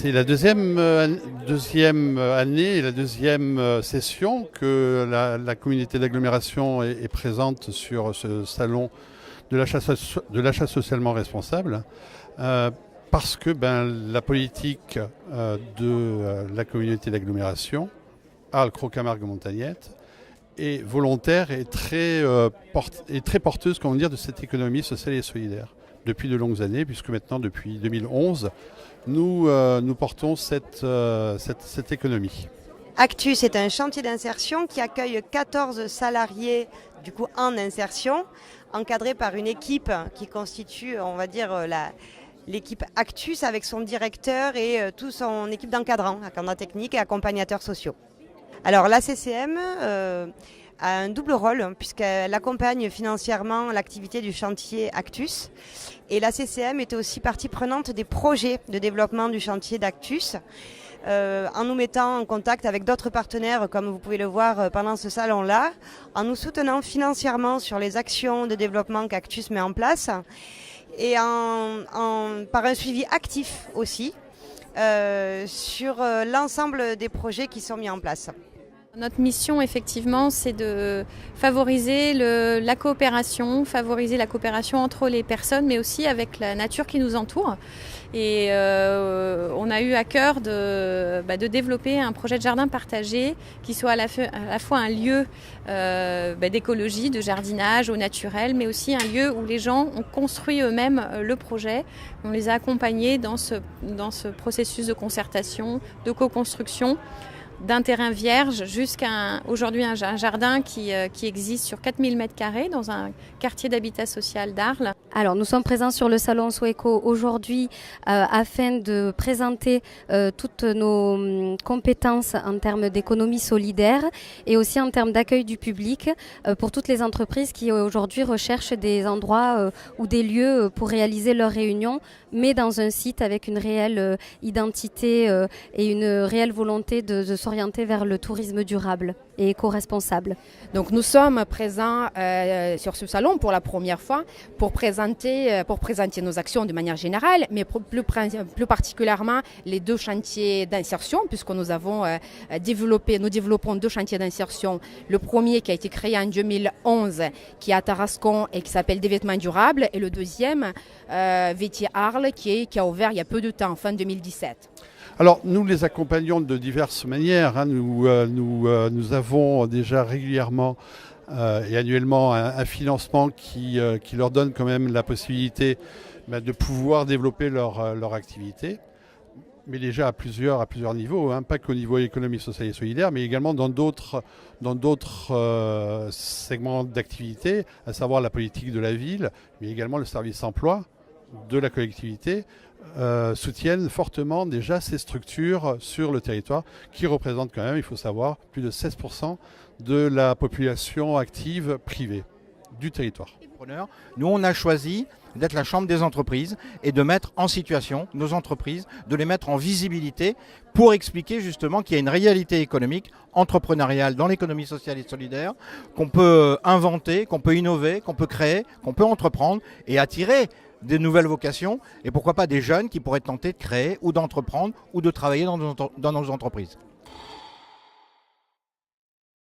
C'est la deuxième année et la deuxième session que la communauté d'agglomération est présente sur ce salon de l'achat socialement responsable. Parce que la politique de la communauté d'agglomération, Arles-Croc-Camargue-Montagnette, est volontaire et très porteuse, comment dire, de cette économie sociale et solidaire depuis de longues années, puisque maintenant, depuis 2011, nous portons cette économie. Actus est un chantier d'insertion qui accueille 14 salariés du coup en insertion, encadrés par une équipe qui constitue, on va dire, l'équipe Actus avec son directeur et toute son équipe d'encadrants, encadrants techniques et accompagnateurs sociaux. Alors la CCM a un double rôle puisqu'elle accompagne financièrement l'activité du chantier Actus et la CCM est aussi partie prenante des projets de développement du chantier d'Actus en nous mettant en contact avec d'autres partenaires comme vous pouvez le voir pendant ce salon-là, en nous soutenant financièrement sur les actions de développement qu'Actus met en place et par un suivi actif aussi sur l'ensemble des projets qui sont mis en place. Notre mission, effectivement, c'est de favoriser la coopération entre les personnes, mais aussi avec la nature qui nous entoure. Et on a eu à cœur de développer un projet de jardin partagé qui soit à la fois un lieu d'écologie, de jardinage au naturel, mais aussi un lieu où les gens ont construit eux-mêmes le projet. On les a accompagnés dans ce processus de concertation, de co-construction, d'un terrain vierge jusqu'à aujourd'hui un jardin qui existe sur 4000 m² dans un quartier d'habitat social d'Arles. Alors nous sommes présents sur le salon Soweco aujourd'hui afin de présenter toutes nos compétences en termes d'économie solidaire et aussi en termes d'accueil du public pour toutes les entreprises qui aujourd'hui recherchent des endroits ou des lieux pour réaliser leurs réunions, mais dans un site avec une réelle identité et une réelle volonté de s'orienter vers le tourisme durable et éco-responsable. Donc nous sommes présents sur ce salon pour la première fois pour présenter nos actions de manière générale, mais plus particulièrement les deux chantiers d'insertion, puisque nous développons deux chantiers d'insertion. Le premier qui a été créé en 2011, qui est à Tarascon et qui s'appelle Des vêtements durables, et le deuxième, Vétier Arles, qui a ouvert il y a peu de temps, fin 2017. Alors nous les accompagnons de diverses manières. Nous avons déjà régulièrement et annuellement un financement qui leur donne quand même la possibilité de pouvoir développer leur activité, mais déjà à plusieurs niveaux, pas qu'au niveau économie sociale et solidaire, mais également dans d'autres segments d'activité, à savoir la politique de la ville, mais également le service emploi de la collectivité, soutiennent fortement déjà ces structures sur le territoire qui représentent quand même, il faut savoir, plus de 16% de la population active privée du territoire. Nous, on a choisi d'être la chambre des entreprises et de mettre en situation nos entreprises, de les mettre en visibilité pour expliquer justement qu'il y a une réalité économique, entrepreneuriale dans l'économie sociale et solidaire, qu'on peut inventer, qu'on peut innover, qu'on peut créer, qu'on peut entreprendre et attirer des nouvelles vocations et pourquoi pas des jeunes qui pourraient tenter de créer ou d'entreprendre ou de travailler dans nos entreprises.